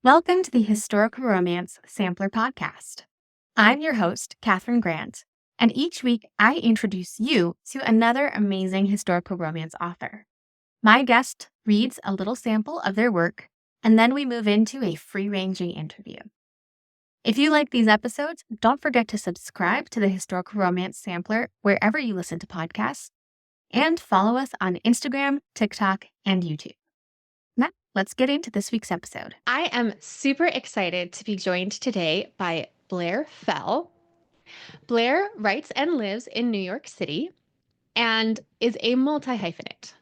Welcome to the Historical Romance Sampler Podcast. I'm your host, Katherine Grant, and each week I introduce you to another amazing historical romance author. My guest reads a little sample of their work, and then we move into a free-ranging interview. If you like these episodes, don't forget to subscribe to the Historical Romance Sampler wherever you listen to podcasts, and follow us on Instagram, TikTok, and YouTube. Now, let's get into this week's episode. I am super excited to be joined today by Blair Fell. Blair writes and lives in New York City and is a multi-hyphenate.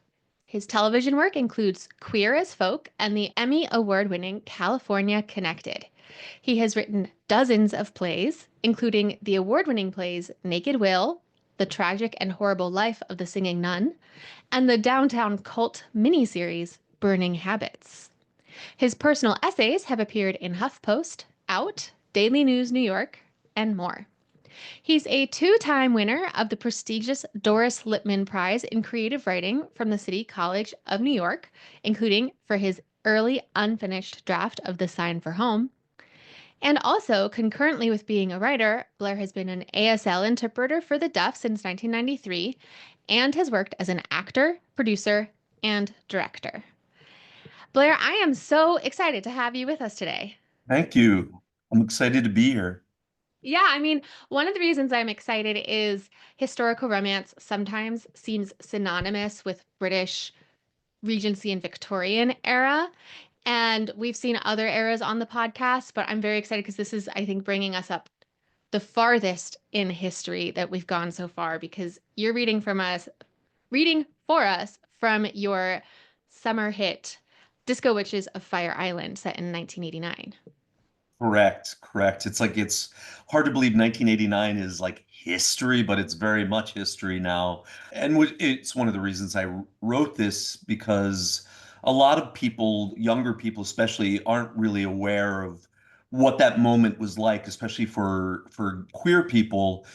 His television work includes Queer as Folk and the Emmy Award-winning California Connected. He has written dozens of plays, including the award-winning plays Naked Will, The Tragic and Horrible Life of the Singing Nun, and the downtown cult miniseries Burning Habits. His personal essays have appeared in HuffPost, Out, Daily News New York, and more. He's a two-time winner of the prestigious Doris Lipman Prize in Creative Writing from the City College of New York, including for his early unfinished draft of The Sign for Home. And also, concurrently with being a writer, Blair has been an ASL interpreter for the deaf since 1993 and has worked as an actor, producer, and director. Blair, I am so excited to have you with us today. Thank you. I'm excited to be here. Yeah, one of the reasons I'm excited is historical romance sometimes seems synonymous with British Regency and Victorian era. And we've seen other eras on the podcast, but I'm very excited because this is, I think, bringing us up the farthest in history that we've gone so far because you're reading for us from your summer hit, Disco Witches of Fire Island, set in 1989. Correct. It's hard to believe 1989 is like history, but it's very much history now. And it's one of the reasons I wrote this because a lot of people, younger people especially, aren't really aware of what that moment was like, especially for queer people,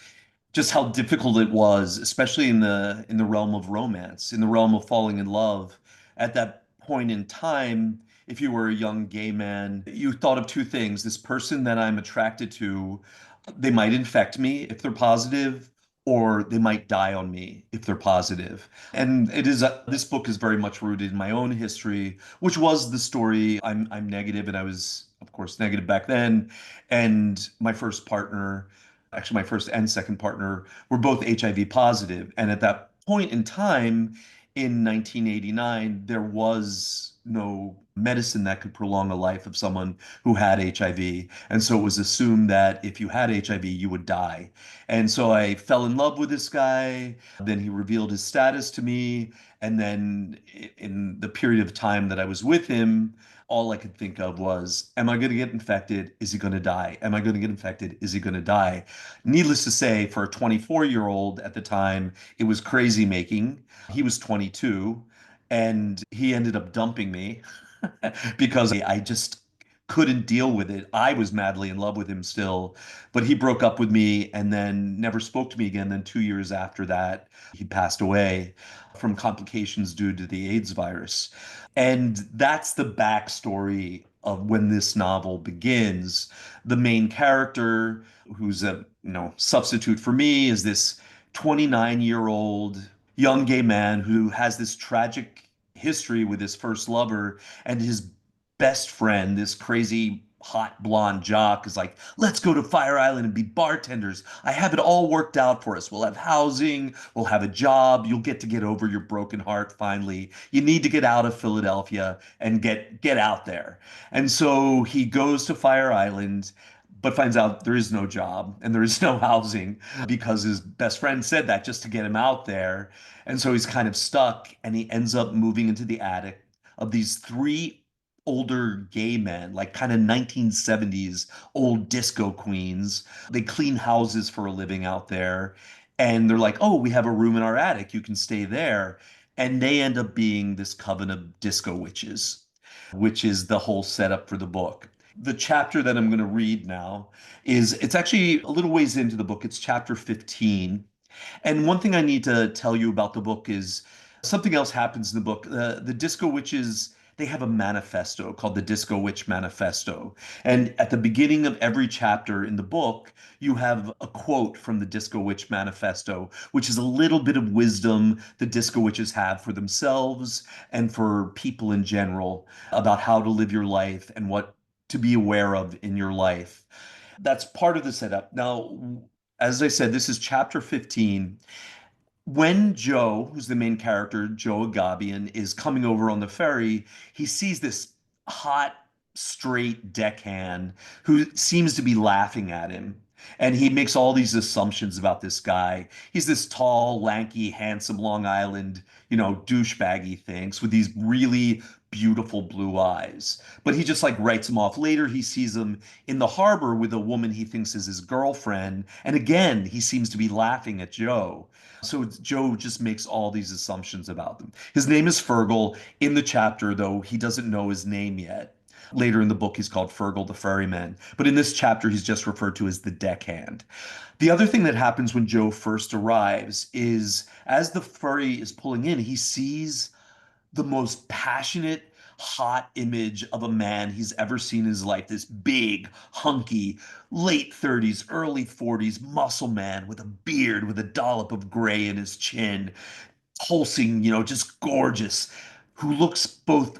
just how difficult it was, especially in the realm of romance, in the realm of falling in love. At that point in time, if you were a young gay man, you thought of two things. This person that I'm attracted to, they might infect me if they're positive, or they might die on me if they're positive. And this book is very much rooted in my own history, which was the story. I'm negative, and I was, of course, negative back then. And my first partner, actually my first and second partner, were both HIV positive. And at that point in time, in 1989, there was no medicine that could prolong the life of someone who had HIV. And so it was assumed that if you had HIV, you would die. And so I fell in love with this guy. Then he revealed his status to me. And then in the period of time that I was with him, all I could think of was, am I going to get infected? Is he going to die? Am I going to get infected? Is he going to die? Needless to say, for a 24-year-old at the time, it was crazy making. He was 22 and he ended up dumping me because I just couldn't deal with it. I was madly in love with him still, but he broke up with me and then never spoke to me again. Then 2 years after that, he passed away from complications due to the AIDS virus. And that's the backstory of when this novel begins. The main character, who's a substitute for me, is this 29-year-old young gay man who has this tragic history with his first lover, and his best friend, this crazy hot blonde jock, is like, let's go to Fire Island and be bartenders. I have it all worked out for us. We'll have housing, we'll have a job, you'll get over your broken heart finally. You need to get out of Philadelphia and get out there. And so he goes to Fire Island, but finds out there is no job and there is no housing because his best friend said that just to get him out there. And so he's kind of stuck, and he ends up moving into the attic of these three older gay men, like kind of 1970s old disco queens. They clean houses for a living out there. And they're like, oh, we have a room in our attic. You can stay there. And they end up being this coven of disco witches, which is the whole setup for the book. The chapter that I'm going to read now it's actually a little ways into the book. It's chapter 15. And one thing I need to tell you about the book is something else happens in the book. The disco witches, they have a manifesto called the Disco Witch Manifesto. And at the beginning of every chapter in the book, you have a quote from the Disco Witch Manifesto, which is a little bit of wisdom the disco witches have for themselves and for people in general about how to live your life and what to be aware of in your life. That's part of the setup. Now, as I said, this is chapter 15. When Joe, who's the main character, Joe Agabian, is coming over on the ferry, he sees this hot, straight deckhand who seems to be laughing at him. And he makes all these assumptions about this guy. He's this tall, lanky, handsome Long Island, douchebag, he thinks, with these really beautiful blue eyes. But he just like writes him off. Later, he sees him in the harbor with a woman he thinks is his girlfriend. And again, he seems to be laughing at Joe. So Joe just makes all these assumptions about them. His name is Fergal. In the chapter, though, he doesn't know his name yet. Later in the book, he's called Fergal the Ferryman. But in this chapter, he's just referred to as the deckhand. The other thing that happens when Joe first arrives is as the ferry is pulling in, he sees the most passionate, hot image of a man he's ever seen in his life. This big, hunky, late 30s, early 40s muscle man with a beard, with a dollop of gray in his chin, pulsing, just gorgeous, who looks both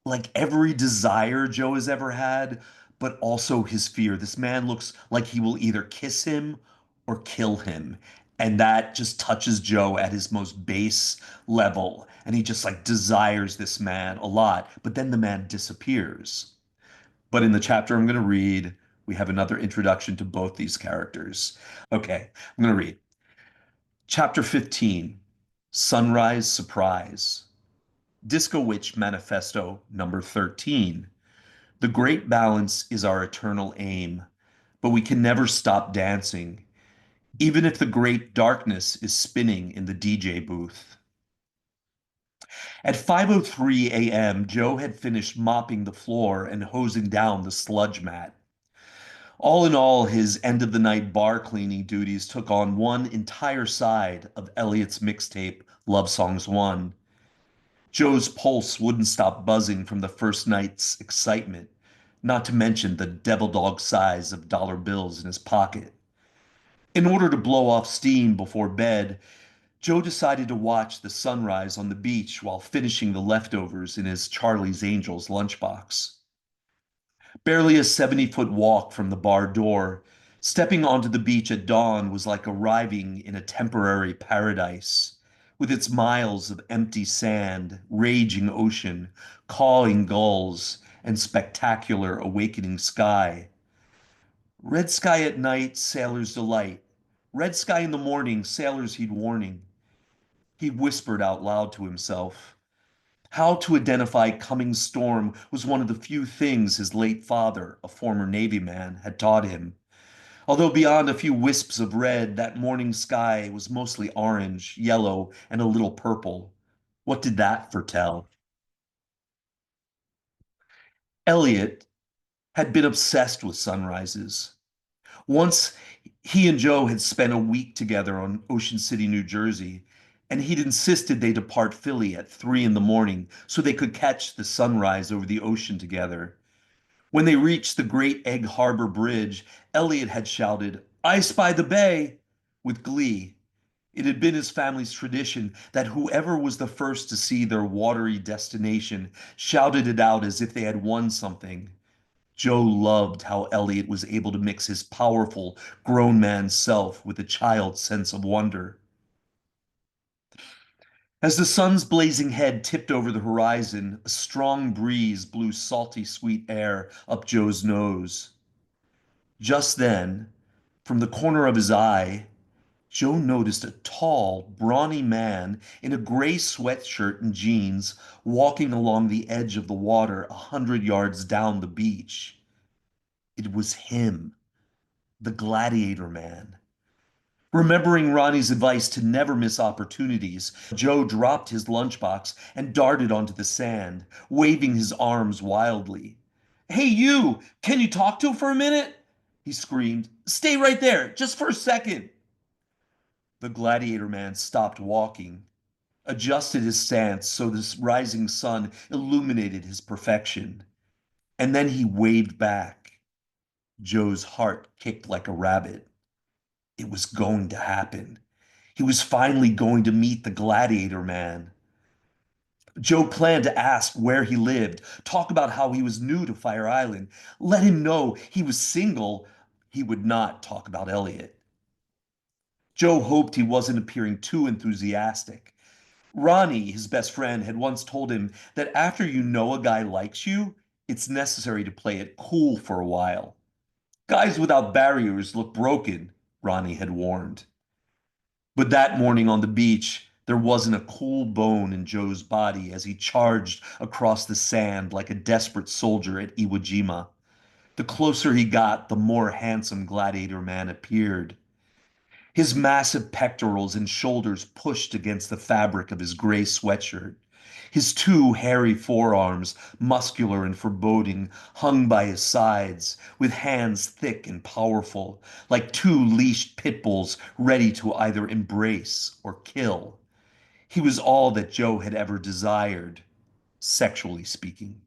like every desire Joe has ever had, but also his fear. This man looks like he will either kiss him or kill him. And that just touches Joe at his most base level. And he just like desires this man a lot. But then the man disappears. But in the chapter I'm going to read, we have another introduction to both these characters. Okay, I'm going to read. Chapter 15, Sunrise Surprise. Disco Witch Manifesto number 13. The great balance is our eternal aim, but we can never stop dancing, even if the great darkness is spinning in the DJ booth. At 5:03 a.m., Joe had finished mopping the floor and hosing down the sludge mat. All in all, his end of the night bar cleaning duties took on one entire side of Elliot's mixtape, Love Songs 1. Joe's pulse wouldn't stop buzzing from the first night's excitement, not to mention the devil dog size of dollar bills in his pocket. In order to blow off steam before bed, Joe decided to watch the sunrise on the beach while finishing the leftovers in his Charlie's Angels lunchbox. Barely a 70-foot walk from the bar door, stepping onto the beach at dawn was like arriving in a temporary paradise, with its miles of empty sand, raging ocean, cawing gulls, and spectacular awakening sky. Red sky at night, sailor's delight. Red sky in the morning, sailor's heed warning. He whispered out loud to himself. How to identify coming storm was one of the few things his late father, a former Navy man, had taught him. Although beyond a few wisps of red, that morning sky was mostly orange, yellow, and a little purple. What did that foretell? Elliot had been obsessed with sunrises. Once he and Joe had spent a week together on Ocean City, New Jersey, and he'd insisted they depart Philly at 3 in the morning so they could catch the sunrise over the ocean together. When they reached the Great Egg Harbor Bridge, Elliot had shouted, "I spy the bay!" with glee. It had been his family's tradition that whoever was the first to see their watery destination shouted it out as if they had won something. Joe loved how Elliot was able to mix his powerful, grown man self with a child's sense of wonder. As the sun's blazing head tipped over the horizon, a strong breeze blew salty, sweet air up Joe's nose. Just then, from the corner of his eye, Joe noticed a tall, brawny man in a gray sweatshirt and jeans walking along the edge of the water 100 yards down the beach. It was him, the gladiator man. Remembering Ronnie's advice to never miss opportunities, Joe dropped his lunchbox and darted onto the sand, waving his arms wildly. "Hey, you! Can you talk to for a minute?" he screamed. "Stay right there, just for a second." The gladiator man stopped walking. adjusted his stance so this rising sun illuminated his perfection. And then he waved back. Joe's heart kicked like a rabbit. It was going to happen. He was finally going to meet the gladiator man. Joe planned to ask where he lived, talk about how he was new to Fire Island, let him know he was single. He would not talk about Elliot. Joe hoped he wasn't appearing too enthusiastic. Ronnie, his best friend, had once told him that after you know a guy likes you, it's necessary to play it cool for a while. Guys without barriers look broken, Ronnie had warned. But that morning on the beach, there wasn't a cool bone in Joe's body as he charged across the sand like a desperate soldier at Iwo Jima. The closer he got, the more handsome Gladiator Man appeared. His massive pectorals and shoulders pushed against the fabric of his gray sweatshirt. His two hairy forearms, muscular and foreboding, hung by his sides, with hands thick and powerful, like two leashed pit bulls ready to either embrace or kill. He was all that Joe had ever desired, sexually speaking.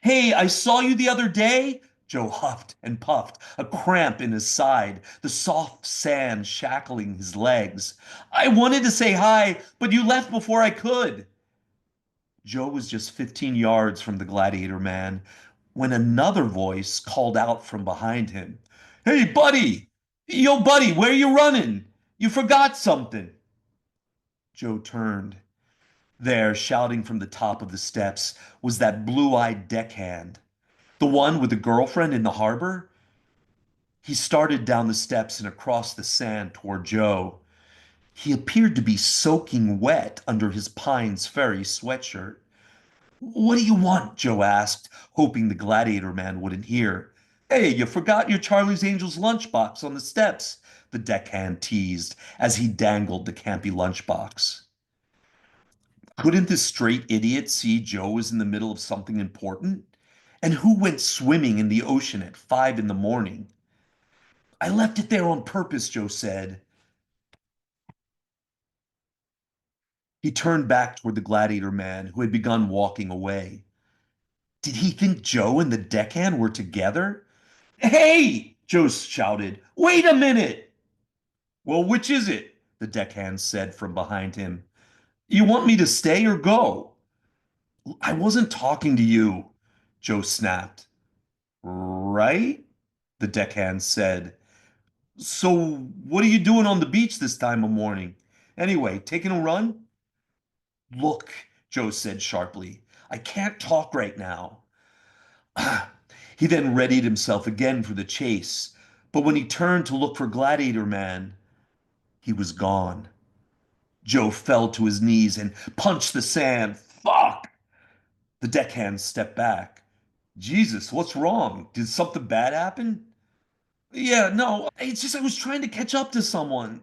Hey, I saw you the other day. Joe huffed and puffed, a cramp in his side, the soft sand shackling his legs. I wanted to say hi, but you left before I could. Joe was just 15 yards from the gladiator man when another voice called out from behind him. Hey, buddy! Yo, buddy, where you running? You forgot something. Joe turned. There, shouting from the top of the steps, was that blue-eyed deckhand. The one with the girlfriend in the harbor? He started down the steps and across the sand toward Joe. He appeared to be soaking wet under his Pines Ferry sweatshirt. What do you want? Joe asked, hoping the gladiator man wouldn't hear. Hey, you forgot your Charlie's Angels lunchbox on the steps, the deckhand teased as he dangled the campy lunchbox. Couldn't this straight idiot see Joe was in the middle of something important? And who went swimming in the ocean at 5 in the morning? I left it there on purpose, Joe said. He turned back toward the gladiator man who had begun walking away. Did he think Joe and the deckhand were together? Hey! Joe shouted. Wait a minute! Well, which is it? The deckhand said from behind him. You want me to stay or go? I wasn't talking to you, Joe snapped. Right? The deckhand said. So, what are you doing on the beach this time of morning? Anyway, taking a run? Look, Joe said sharply, I can't talk right now. He then readied himself again for the chase, but when he turned to look for Gladiator Man, he was gone. Joe fell to his knees and punched the sand. Fuck! The deckhand stepped back. Jesus, what's wrong? Did something bad happen? Yeah, no, it's just I was trying to catch up to someone.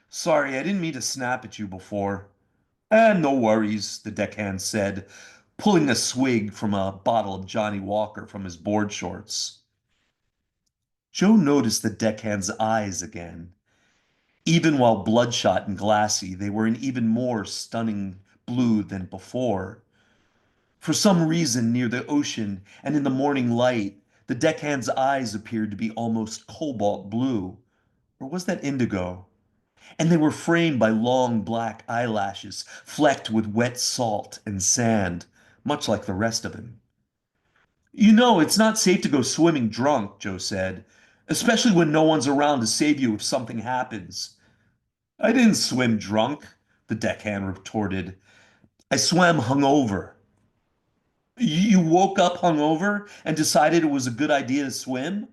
Sorry, I didn't mean to snap at you before. No worries, the deckhand said, pulling a swig from a bottle of Johnny Walker from his board shorts. Joe noticed the deckhand's eyes again. Even while bloodshot and glassy, they were an even more stunning blue than before. For some reason, near the ocean and in the morning light, the deckhand's eyes appeared to be almost cobalt blue. Or was that indigo? And they were framed by long black eyelashes flecked with wet salt and sand, much like the rest of him. You know, it's not safe to go swimming drunk, Joe said, especially when no one's around to save you if something happens. I didn't swim drunk, the deckhand retorted. I swam hungover. You woke up hungover and decided it was a good idea to swim?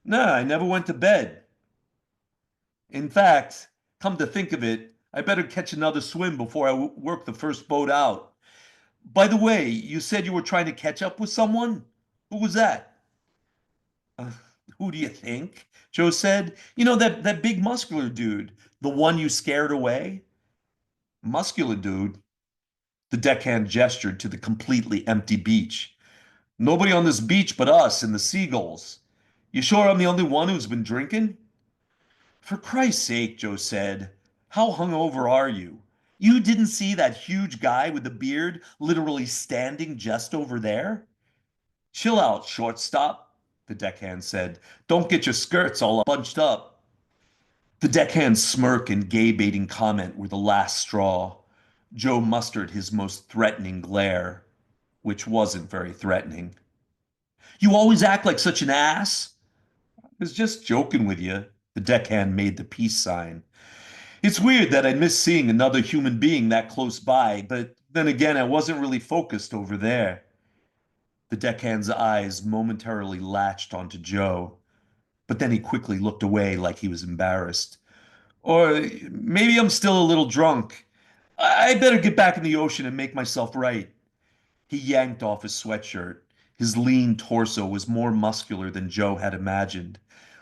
Nah, I never went to bed. In fact, come to think of it, I better catch another swim before I work the first boat out. By the way, you said you were trying to catch up with someone? Who was that? Uh, who do you think? Joe said. You know, that big muscular dude, the one you scared away? Muscular dude? The deckhand gestured to the completely empty beach. Nobody on this beach but us and the seagulls. You sure I'm the only one who's been drinking? For Christ's sake, Joe said, how hungover are you? You didn't see that huge guy with the beard literally standing just over there? Chill out, shortstop, the deckhand said. Don't get your skirts all bunched up. The deckhand's smirk and gay-baiting comment were the last straw. Joe mustered his most threatening glare, which wasn't very threatening. You always act like such an ass. I was just joking with you. The deckhand made the peace sign. It's weird that I miss seeing another human being that close by, but then again, I wasn't really focused over there. The deckhand's eyes momentarily latched onto Joe, but then he quickly looked away like he was embarrassed. Or maybe I'm still a little drunk. I better get back in the ocean and make myself right. He yanked off his sweatshirt. His lean torso was more muscular than Joe had imagined,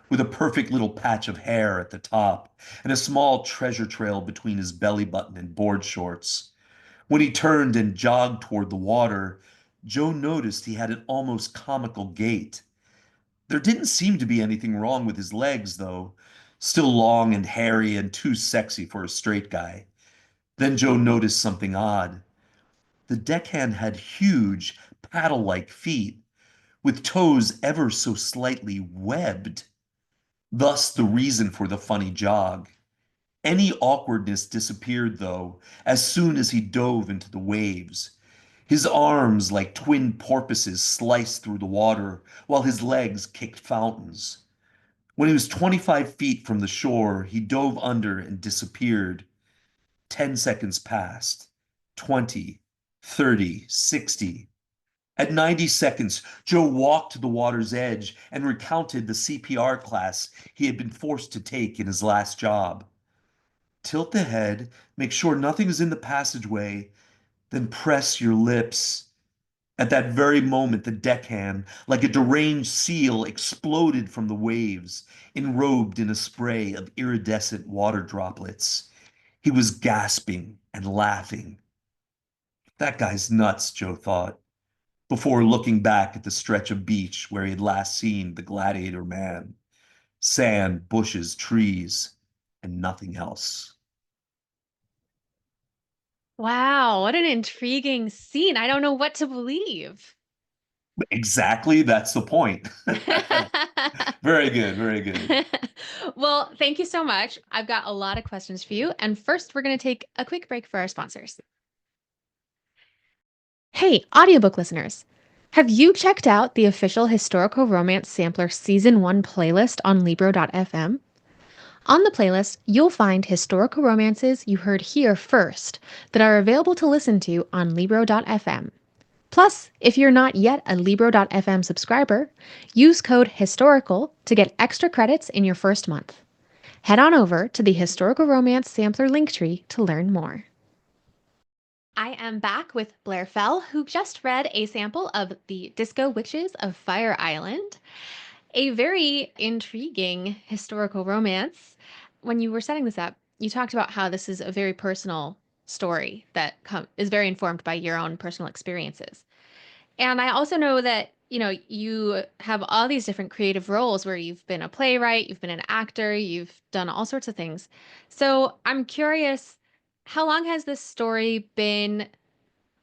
with a perfect little patch of hair at the top and a small treasure trail between his belly button and board shorts. When he turned and jogged toward the water, Joe noticed he had an almost comical gait. There didn't seem to be anything wrong with his legs, though, still long and hairy and too sexy for a straight guy. Then Joe noticed something odd. The deckhand had huge, paddle-like feet, with toes ever so slightly webbed. Thus the reason for the funny jog. Any awkwardness disappeared, though, as soon as he dove into the waves. His arms, like twin porpoises, sliced through the water, while his legs kicked fountains. When he was 25 feet from the shore, he dove under and disappeared. 10 seconds passed. 20, 30, 60. At 90 seconds, Joe walked to the water's edge and recounted the CPR class he had been forced to take in his last job. Tilt the head, make sure nothing is in the passageway, then press your lips. At that very moment, the deckhand, like a deranged seal, exploded from the waves, enrobed in a spray of iridescent water droplets. He was gasping and laughing. That guy's nuts, Joe thought, before looking back at the stretch of beach where he had last seen the gladiator man. Sand, bushes, trees, and nothing else. Wow, what an intriguing scene. I don't know what to believe. Exactly, that's the point. Very good, very good. Well, thank you so much. I've got a lot of questions for you. And first, we're going to take a quick break for our sponsors. Hey, audiobook listeners. Have you checked out the official Historical Romance Sampler Season 1 playlist on Libro.fm? On the playlist, you'll find historical romances you heard here first that are available to listen to on Libro.fm. Plus, if you're not yet a Libro.fm subscriber, use code HISTORICAL to get extra credits in your first month. Head on over to the Historical Romance Sampler Linktree to learn more. I am back with Blair Fell, who just read a sample of The Disco Witches of Fire Island, a very intriguing historical romance. When you were setting this up, you talked about how this is a very personal story that is very informed by your own personal experiences. And I also know that, you have all these different creative roles where you've been a playwright, you've been an actor, you've done all sorts of things. So I'm curious, how long has this story been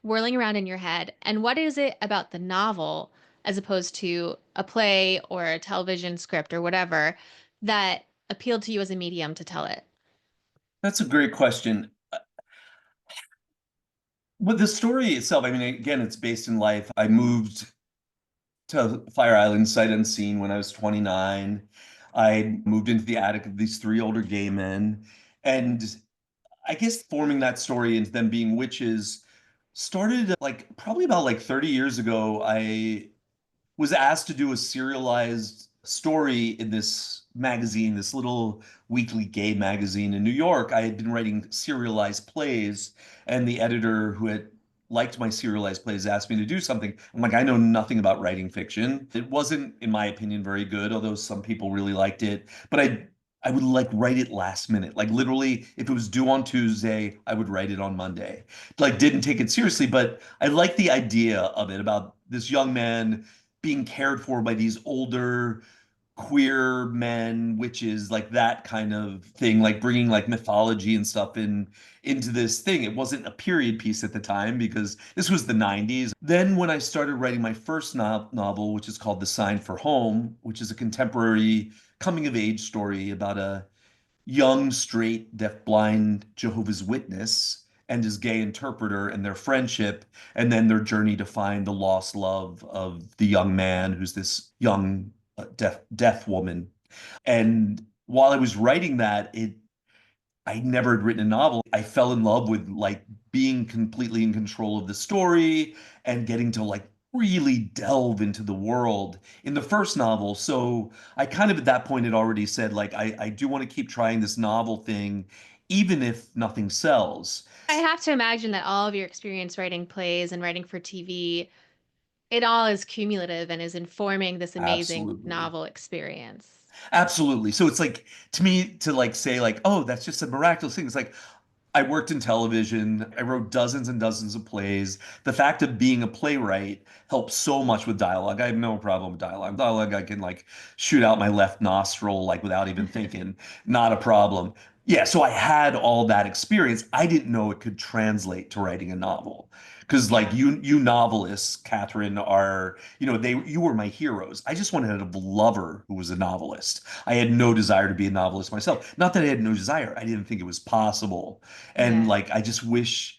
whirling around in your head? And what is it about the novel, as opposed to a play or a television script or whatever, that appealed to you as a medium to tell it? That's a great question. With the story itself, I mean, again, it's based in life. I moved to Fire Island sight unseen when I was 29. I moved into the attic of these three older gay men. And I guess forming that story into them being witches started like probably about like 30 years ago. I was asked to do a serialized story in this magazine, this little weekly gay magazine in New York. I had been writing serialized plays, and the editor who had liked my serialized plays asked me to do something. I'm like, I know nothing about writing fiction. It wasn't, in my opinion, very good, although some people really liked it. But I would like write it last minute. Like literally, if it was due on Tuesday, I would write it on Monday. Like didn't take it seriously, but I liked the idea of it about this young man being cared for by these older queer men, witches, like that kind of thing, like bringing like mythology and stuff into this thing. It wasn't a period piece at the time because this was the 90s. Then when I started writing my first novel, which is called The Sign for Home, which is a contemporary coming of age story about a young, straight, deaf-blind Jehovah's Witness and his gay interpreter and their friendship, and then their journey to find the lost love of the young man who's this young deaf woman. And while I was writing that, I never had written a novel. I fell in love with like being completely in control of the story and getting to like really delve into the world in the first novel. So I kind of at that point had already said, like, I do want to keep trying this novel thing, even if nothing sells. I have to imagine that all of your experience writing plays and writing for TV, it all is cumulative and is informing this amazing Absolutely. novel experience. Absolutely. So it's like to me to like say like, oh, that's just a miraculous thing. It's like I worked in television. I wrote dozens and dozens of plays. The fact of being a playwright helps so much with dialogue. I have no problem with dialogue. Dialogue, I can like shoot out my left nostril like without even thinking. Not a problem. Yeah, so I had all that experience. I didn't know it could translate to writing a novel. Because like Yeah. you novelists, Catherine, are, you were my heroes. I just wanted a lover who was a novelist. I had no desire to be a novelist myself. Not that I had no desire. I didn't think it was possible. And Yeah. like, I just wish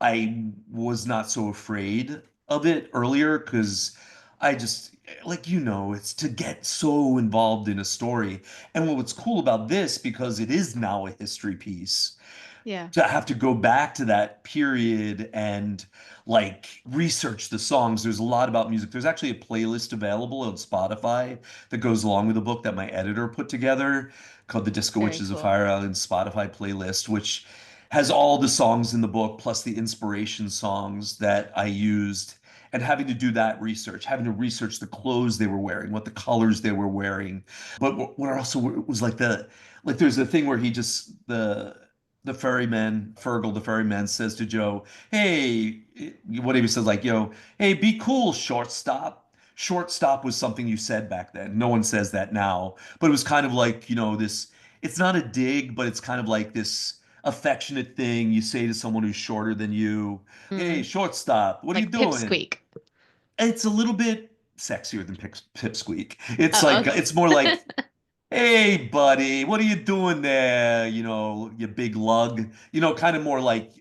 I was not so afraid of it earlier because I just, like, it's to get so involved in a story. And what's cool about this, because it is now a history piece, Yeah. to have to go back to that period and like research the songs. There's a lot about music. There's actually a playlist available on Spotify that goes along with the book that my editor put together called the Disco Very Witches of cool. Fire Island Spotify playlist, which has all the songs in the book plus the inspiration songs that I used. And having to do that research, having to research the clothes they were wearing, what the colors they were wearing. But what also was like there's a thing where the ferryman, Fergal, the ferryman, says to Joe, "Hey," what he says, like, "Hey, be cool, shortstop." Shortstop was something you said back then. No one says that now, but it was kind of like, this, it's not a dig, but it's kind of like this affectionate thing you say to someone who's shorter than you. "Hey, Mm. shortstop, what are you Like doing?" pipsqueak. It's a little bit sexier than Pipsqueak. It's Oh, like, okay. it's more like, "Hey, buddy, what are you doing there? You big lug." Kind of more like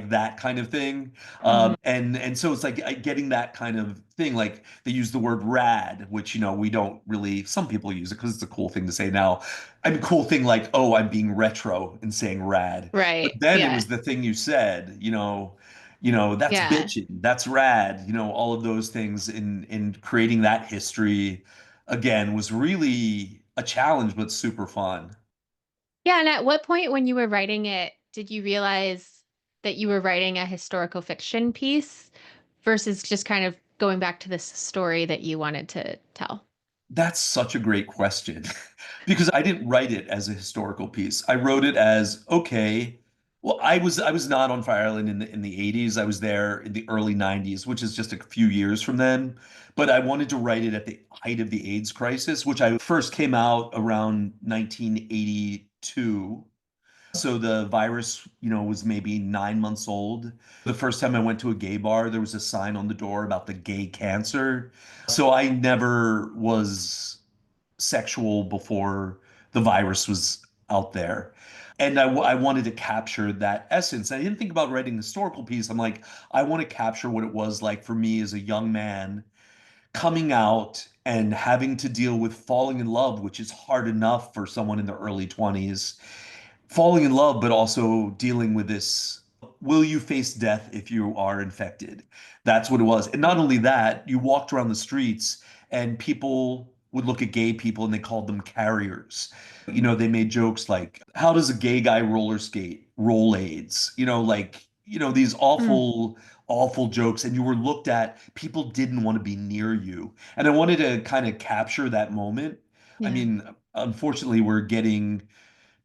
that kind of thing. Mhm. And so it's like getting that kind of thing. Like they use the word rad, which we don't really. Some people use it because it's a cool thing to say now. I mean, cool thing like, oh, I'm being retro and saying rad. But Right. then it Yeah. was the thing you said. That's Yeah. bitchin', that's rad. All of those things in creating that history again was really a challenge, but super fun. Yeah. And at what point when you were writing it, did you realize that you were writing a historical fiction piece versus just kind of going back to this story that you wanted to tell? That's such a great question because I didn't write it as a historical piece. I wrote it as, okay, well, I was not on Fire Island in the 80s. I was there in the early 90s, which is just a few years from then. But I wanted to write it at the height of the AIDS crisis, which I first came out around 1982. So the virus, was maybe 9 months old. The first time I went to a gay bar, there was a sign on the door about the gay cancer. So I never was sexual before the virus was out there. And I wanted to capture that essence. I didn't think about writing a historical piece. I'm like, I want to capture what it was like for me as a young man coming out and having to deal with falling in love, which is hard enough for someone in their early 20s, falling in love, but also dealing with this, will you face death if you are infected? That's what it was. And not only that, you walked around the streets and people would look at gay people and they called them carriers. They made jokes like, how does a gay guy roller skate? Roll AIDS. Like, these Mm. awful, awful jokes. And you were looked at, people didn't want to be near you. And I wanted to kind of capture that moment. I Yeah. mean, unfortunately, we're getting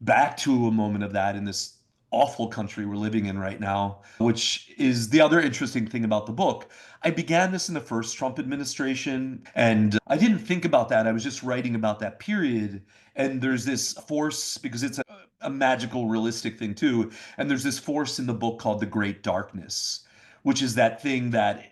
back to a moment of that in this awful country we're living in right now, which is the other interesting thing about the book. I began this in the first Trump administration, and I didn't think about that. I was just writing about that period. And there's this force, because it's a magical, realistic thing too. And there's this force in the book called the Great Darkness, which is that thing that,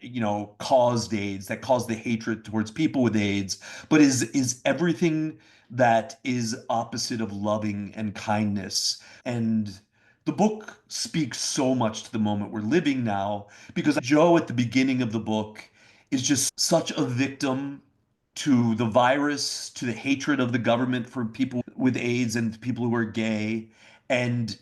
caused AIDS, that caused the hatred towards people with AIDS, but is everything that is opposite of loving and kindness. And the book speaks so much to the moment we're living now because Joe at the beginning of the book is just such a victim to the virus, to the hatred of the government for people with AIDS and people who are gay. And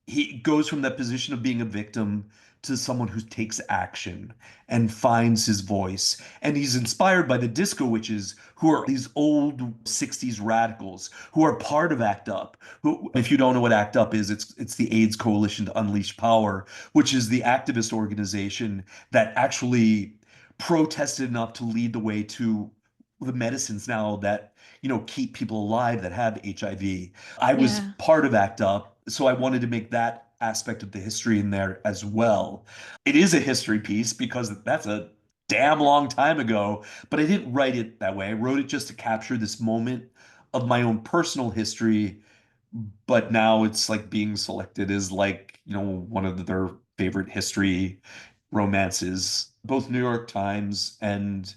he goes from that position of being a victim to someone who takes action and finds his voice. And he's inspired by the disco witches, who are these old 60s radicals who are part of ACT UP. Who, if you don't know what ACT UP is, it's the AIDS Coalition to Unleash Power, which is the activist organization that actually protested enough to lead the way to the medicines now that keep people alive that have HIV. I was Yeah. part of ACT UP, so I wanted to make that aspect of the history in there as well. It is a history piece because that's a damn long time ago, but I didn't write it that way. I wrote it just to capture this moment of my own personal history, but now it's like being selected as like, one of their favorite history romances. Both New York Times and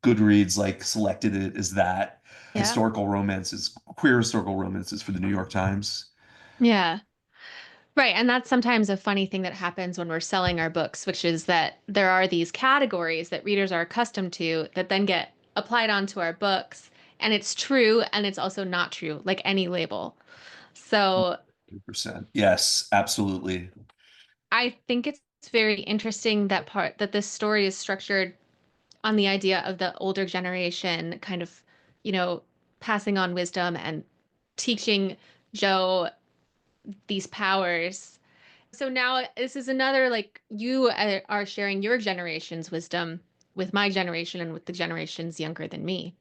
Goodreads like selected it as that Yeah. historical romances, queer historical romances for the New York Times. Yeah. Right. And that's sometimes a funny thing that happens when we're selling our books, which is that there are these categories that readers are accustomed to that then get applied onto our books. And it's true and it's also not true, like any label. So 100%. Yes, absolutely. I think it's very interesting that this story is structured on the idea of the older generation kind of, you know, passing on wisdom and teaching Joe these powers. So now this is another like you are sharing your generation's wisdom with my generation and with the generations younger than me.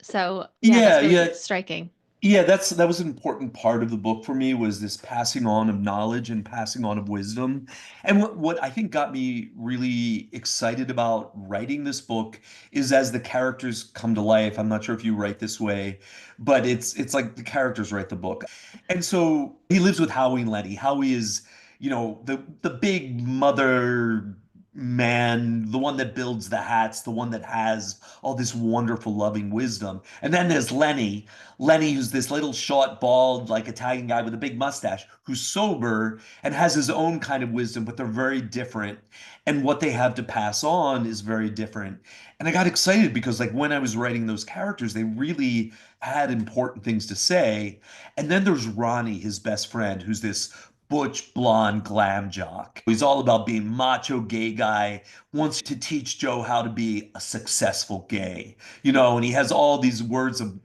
So yeah, Yeah, that's yeah. really striking. Yeah, that was an important part of the book for me was this passing on of knowledge and passing on of wisdom. And what I think got me really excited about writing this book is as the characters come to life. I'm not sure if you write this way, but it's like the characters write the book. And so he lives with Howie and Letty. Howie is, the big mother man, the one that builds the hats, the one that has all this wonderful loving wisdom. And then there's Lenny, who's this little short, bald, like Italian guy with a big mustache, who's sober and has his own kind of wisdom, but they're very different. And what they have to pass on is very different. And I got excited because, like, when I was writing those characters, they really had important things to say. And then there's Ronnie, his best friend, who's this butch, blonde glam jock. He's all about being macho gay guy, wants to teach Joe how to be a successful gay, and he has all these words of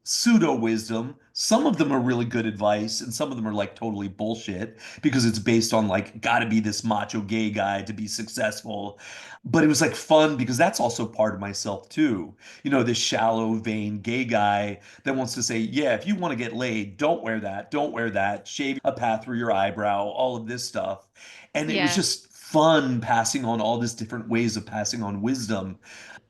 pseudo wisdom. Some of them are really good advice, and some of them are like totally bullshit because it's based on like, gotta be this macho gay guy to be successful. But it was like fun because that's also part of myself too. This shallow, vain gay guy that wants to say, yeah, if you want to get laid, don't wear that, shave a path through your eyebrow, all of this stuff. And it was Yeah. just fun passing on all these different ways of passing on wisdom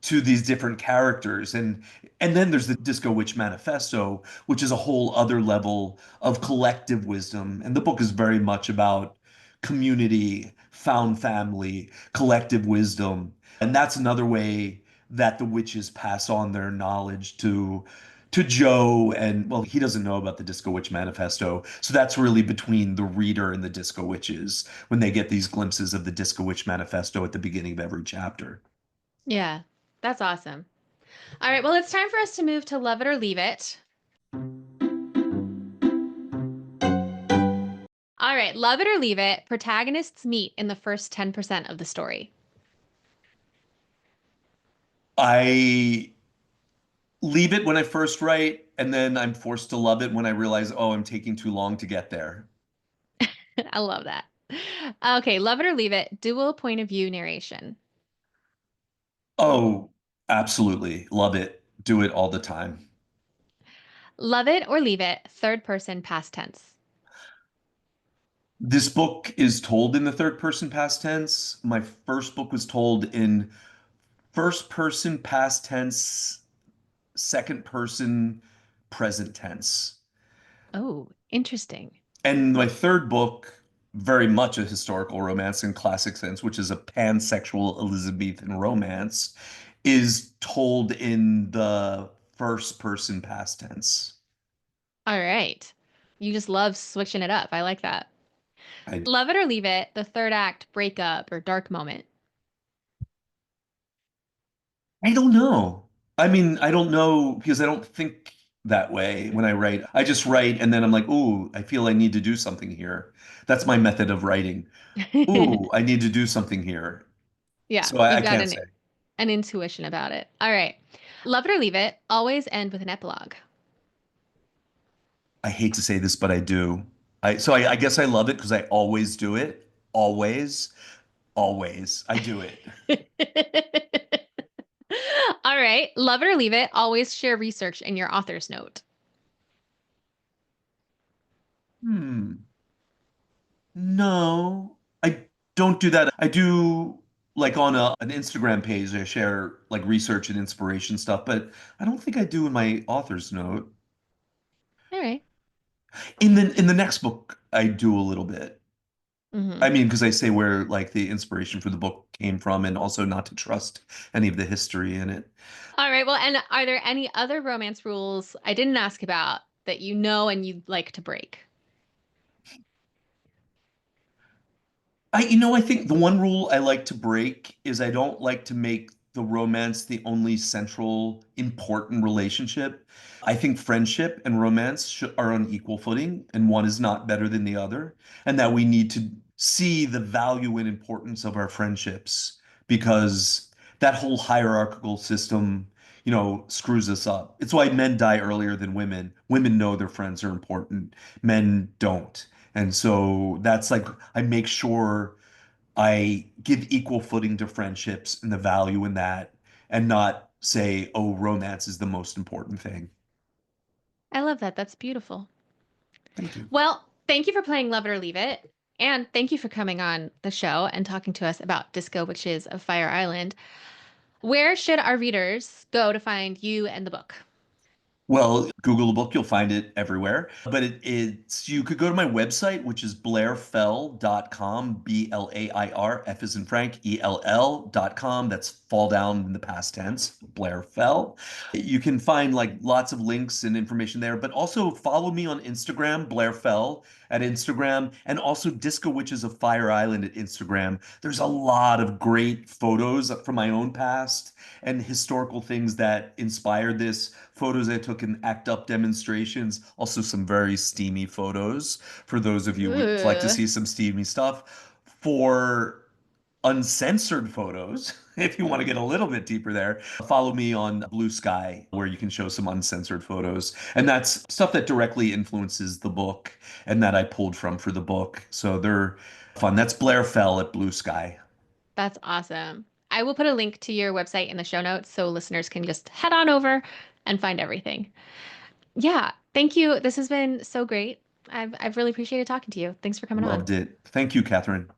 to these different characters. And then there's the Disco Witch Manifesto, which is a whole other level of collective wisdom. And the book is very much about community, found family, collective wisdom. And that's another way that the witches pass on their knowledge to Joe. And well, he doesn't know about the Disco Witch Manifesto. So that's really between the reader and the Disco Witches when they get these glimpses of the Disco Witch Manifesto at the beginning of every chapter. Yeah. That's awesome. All right, well, it's time for us to move to Love It or Leave It. All right, Love It or Leave It. Protagonists meet in the first 10% of the story. I leave it when I first write, and then I'm forced to love it when I realize, oh, I'm taking too long to get there. I love that. Okay, Love It or Leave It. Dual point of view narration. Oh, absolutely. Love it. Do it all the time. Love It or Leave It. Third person past tense. This book is told in the third person past tense. My first book was told in first person past tense, second person present tense. Oh, interesting. And my third book, very much a historical romance in classic sense, which is a pansexual Elizabethan romance, is told in the first person past tense. All right. You just love switching it up. I like that. I Love it or leave it, the third act breakup or dark moment. I don't know. I mean, I don't know because I don't think that way when I write. I just write and then I'm like, ooh, I feel I need to do something here. That's my method of writing. Ooh, I need to do something here. Yeah, So I you've got can't say. an intuition about it. All right. Love it or leave it, always end with an epilogue. I hate to say this, but I do. I guess I love it because I always do it. Always, always. I do it. All right. Love it or leave it, always share research in your author's note. Hmm. No, I don't do that. I do like on an Instagram page, I share like research and inspiration stuff, but I don't think I do in my author's note. All right. In the next book, I do a little bit. Mm-hmm. I mean, because I say where like the inspiration for the book came from, and also not to trust any of the history in it. All right. Well, and are there any other romance rules I didn't ask about that you know and you'd like to break? I think the one rule I like to break is I don't like to make the romance the only central important relationship. I think friendship and romance are on equal footing, and one is not better than the other, and that we need to see the value and importance of our friendships because that whole hierarchical system, screws us up. It's why men die earlier than women. Women know their friends are important, men don't. And so that's like I make sure I give equal footing to friendships and the value in that, and not say, oh, romance is the most important thing. I love that. That's beautiful. Thank you. Well, thank you for playing Love It or Leave It. And thank you for coming on the show and talking to us about Disco Witches of Fire Island. Where should our readers go to find you and the book? Well, Google the book, you'll find it everywhere. But it's you could go to my website, which is blairfell.com, Blair, F is in Frank, ELL.com. That's fall down in the past tense, Blair Fell. You can find like lots of links and information there, but also follow me on Instagram, Blair Fell at Instagram, and also Disco Witches of Fire Island at Instagram. There's a lot of great photos from my own past and historical things that inspired this. Photos I took in ACT UP demonstrations, also some very steamy photos for those of you who would like to Ooh, see some steamy stuff. For uncensored photos, if you want to get a little bit deeper there, follow me on Blue Sky, where you can show some uncensored photos. And that's stuff that directly influences the book and that I pulled from for the book. So they're fun. That's Blair Fell at Blue Sky. that's awesome. I will put a link to your website in the show notes so listeners can just head on over and find everything. Yeah, thank you. This has been so great. I've really appreciated talking to you. Thanks for coming on. Loved it. Thank you, Catherine.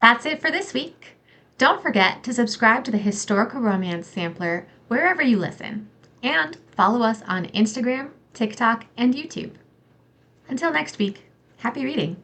That's it for this week. Don't forget to subscribe to the Historical Romance Sampler wherever you listen, and follow us on Instagram, TikTok, and YouTube. Until next week, happy reading!